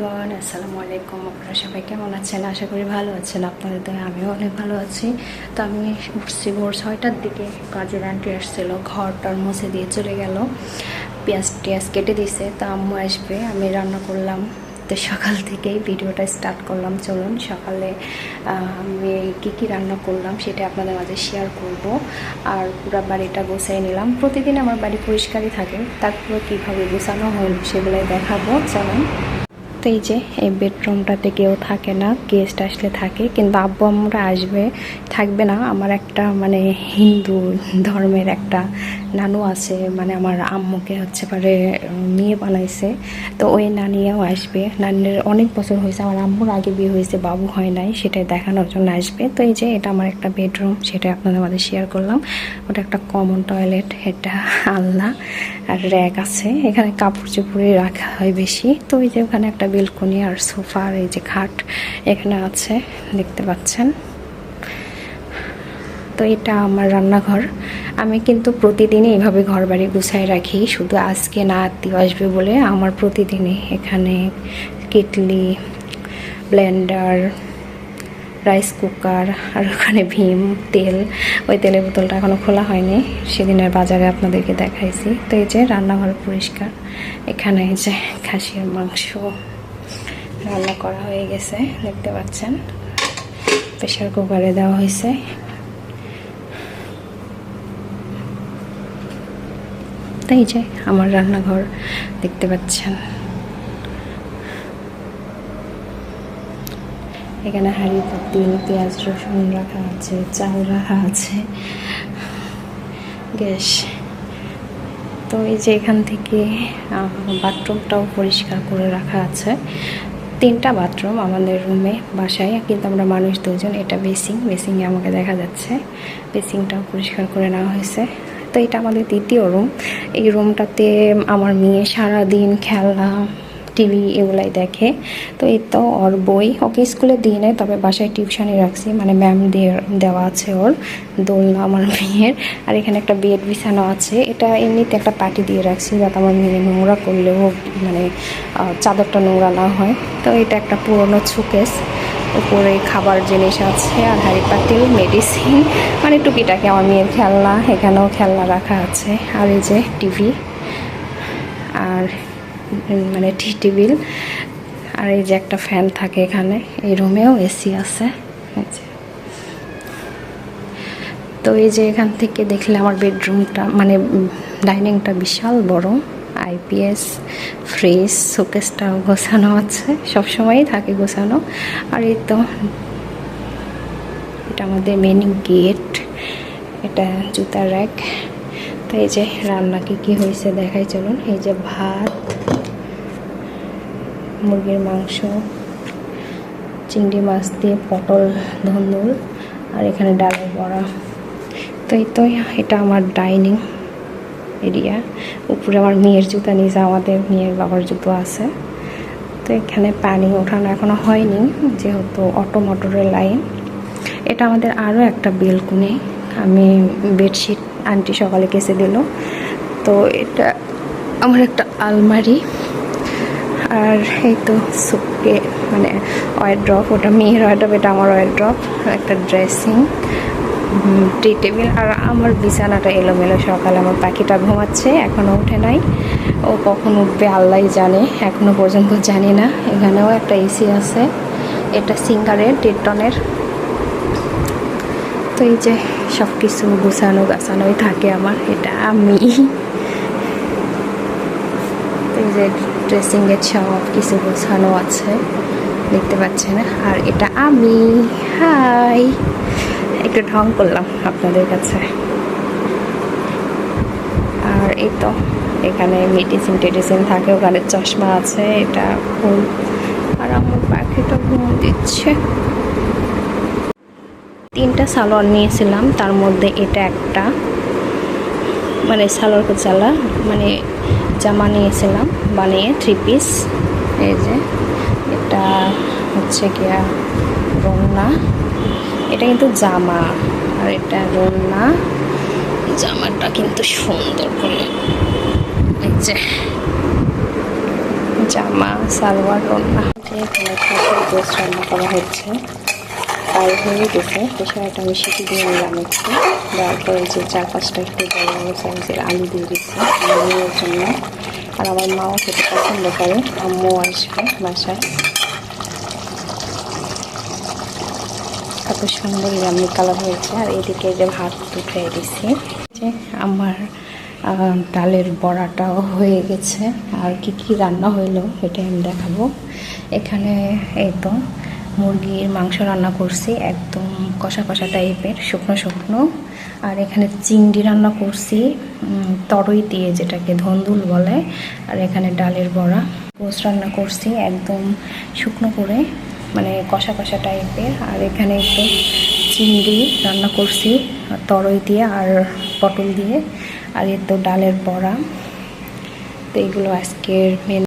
Everyone, আসসালামু আলাইকুম। আপনারা সবাই কেমন আছেন? আশা করি ভালো আছেন। আপনাদের দয়া আমিও অনেক ভালো আছি। তো আমি উঠছি ভোর 6টার দিকে। কাজের আন্টি আসছিল, ঘরটার মুছে দিয়ে চলে গেল, পেঁয়াজ টিয়াজ কেটে দিছে। তো আম্মু আসবে, আমি রান্না করলাম। তো সকাল থেকেই ভিডিওটা স্টার্ট করলাম। চলুন সকালে আমি কী রান্না করলাম সেটা আপনাদের মাঝে শেয়ার করব। আর পুরো বাড়িটা গোছাই নিলাম। প্রতিদিন আমার বাড়ি পরিষ্কারই থাকে, তারপরে কীভাবে গোছানো হলো সেগুলোই দেখাবো। চলুন। তো এই যে এই বেডরুমটাতে কেউ থাকে না, গেস্ট আসলে থাকে, কিন্তু আব্বু আম্মুরা আসবে, থাকবে না। আমার একটা হিন্দু ধর্মের একটা নানু আছে, আমার আম্মুকে পারে মেয়ে বানাইছে। তো ওই নানিও আসবে। নানির অনেক বছর হয়েছে, আমার আম্মুর আগে বিয়ে হয়েছে, বাবু হয় নাই, সেটাই দেখানোর জন্য আসবে। তো এই যে এটা আমার একটা বেডরুম, সেটা আপনাদের মাঝে শেয়ার করলাম। ওটা একটা কমন টয়লেট, এটা আলনা আর র্যাক আছে, এখানে কাপড় চোপড়ে রাখা হয় বেশি। তো এই যে ওখানে একটা বেলকনি আর সোফা আর এই যে খাট এখানে আছে, দেখতে পাচ্ছেন। তো এটা আমার রান্নাঘর। আমি কিন্তু প্রতিদিনই এইভাবে ঘর বাড়ি গুছাই রাখি, শুধু আজকে না, আত্মীয় আসবে বলে আমার প্রতিদিনই এখানে কেটলি, ব্লেন্ডার, রাইস কুকার, আর ওখানে ভীম তেল, ওই তেলের বোতলটা এখনও খোলা হয়নি, সেদিনের বাজারে আপনাদেরকে দেখাইছি। তো এই যে রান্নাঘর পরিষ্কার। এখানে এই যে খাসির মাংস রান্না করা হয়ে গেছে, দেখতে পাচ্ছেন, প্রেশার কুকারে দেওয়া হয়েছে। তাই যে আমার রান্নাঘর দেখতে পাচ্ছেন। এখানে হাঁড়ি পাতিল, পেঁয়াজ রসুন রাখা আছে, চাল রাখা আছে, গ্যাস। তো এই যে এখান থেকে বাথরুমটাও পরিষ্কার করে রাখা আছে। 3টা বাথরুম আমাদের রুমে, বাসায়, কিন্তু আমরা মানুষ 2জন। এটা বেসিংয়ে আমাকে দেখা যাচ্ছে, বেসিংটাও পরিষ্কার করে নেওয়া হয়েছে। তো এটা আমাদের 2য় রুম। এই রুমটাতে আমার মেয়ে সারাদিন খেলা, টিভি এগুলাই দেখে। তো এই তো ওর বই, ওকে স্কুলে দিয়ে নেয়, তবে বাসায় টিউশনই রাখছি, ম্যাম দেওয়া আছে ওর দোলনা আমার মেয়ের। আর এখানে একটা বেড বিছানো আছে, এটা এমনিতে একটা পাটি দিয়ে রাখছি যাতে আমার মেয়ে নোংরা করলেও চাদরটা নোংরা না হয়। তো এটা একটা পুরনো শোকেস, উপরে খাবার জিনিস আছে, আর হাঁড়ি পাতিল, মেডিসিন, টুকিটাকি আমার মেয়ের খেলনা, এখানেও খেলনা রাখা আছে। আর এই যে টিভি আর টি টেবিল, আর এই যে একটা ফ্যান থাকে এখানে। এই রুমেও এসি আছে। তো এই যে এখান থেকে দেখলে আমার বেডরুমটা ডাইনিংটা বিশাল বড়, আইপিএস, ফ্রিজ, শোকেসটাও গোছানো আছে, সবসময়ই থাকে গোছানো। আর এই তো এটা আমাদের মেন গেট, এটা জুতার র্যাক। তো এই যে রান্না কি হয়েছে দেখাই, চলুন। এই যে ভাত, মুরগির মাংস, চিংড়ি মাছ দিয়ে পটল ধন্দুল, আর এখানে ডালের বড়া। তো এই তো এটা আমার ডাইনিং এরিয়া। উপরে আমার মেয়ের জুতা, নিচে আমাদের মেয়ের বাবার জুতো আছে। তো এখানে পানি ওঠানো এখনো হয়নি, যেহেতু অটো মোটরের লাইন। এটা আমাদের আরও একটা বেলকনি, আমি বেডশিট আন্টি সকালে কেচে দিল। তো এটা আমার একটা আলমারি। আর এই তো সুপকে ওয়ারড্রপ, ওটা মেয়ের ওয়ারড্রপ, এটা আমার ওয়ারড্রপ। একটা ড্রেসিং, টি টেবিল। আর আমার বিছানাটা এলোমেলো। সকালে আমার পাখিটা ঘুমাচ্ছে, এখনও উঠে নাই, ও কখন উঠবে আল্লাহ জানে, এখনও পর্যন্ত জানি না। এখানেও একটা এসি আছে, এটা সিঙ্গারের 1.5 টনের। তো এই যে সব কিছু গুছানো গাছানোই থাকে আমার। এটা আমি, এই যে ড্রেসিংয়ের সব কিছু গোছানো আছে, দেখতে পাচ্ছেন। আর এটা আমি, হাই, একটু ঢং করলাম আপনাদের কাছে। আর এই তো এখানে মেডিসিন থাকে, ওখানে চশমা আছে, এটা ফুল। আর আমার পাখিটা ঘুম দিচ্ছে। 3টা সালোয়ার নিয়েছিলাম, তার মধ্যে এটা একটা সালোয়ার কুচালা জামা নিয়েছিলাম বানিয়ে, 3 পিস। এই যে এটা হচ্ছে গিয়া রন্না, এটা কিন্তু জামা, আর এটা রন্না। জামাটা কিন্তু সুন্দর করে, এই যে জামা, সালোয়ার, ওড়না। এখানে খাসির গোশত রান্না করা হচ্ছে, ফ্রাই হয়ে গেছে। পেশাটা আমি সিটি দিয়ে নিলাম একটু, তারপরে যে 4-5টা একটু বড় বড় সাইজের আলু দিয়ে দিচ্ছি আমার মেয়ের জন্য। আর আমার মাও খেতে পছন্দ করে, আম্মু আসবে বাসায়। কত সুন্দর ইয়ামি কালার হয়েছে। আর এদিকে যে ভাত উঠিয়ে দিচ্ছি, যে আমার ডালের বড়াটাও হয়ে গেছে। আর কি কি রান্না হইলো এটা আমি দেখাবো। এখানে এই তো মুরগির মাংস রান্না করছি, একদম কষা কষা টাইপের, শুকনো শুকনো। আর এখানে চিংড়ি রান্না করছি তরই দিয়ে, যেটাকে ধন্দুল বলে। আর এখানে ডালের বড়া। গোশ রান্না করছি একদম শুকনো করে, মানে কষা কষা টাইপের। আর এখানে একটু চিংড়ি রান্না করছি তরই দিয়ে আর পটল দিয়ে। আর এর তো ডালের বড়া। তো এগুলো আজকের মেনু।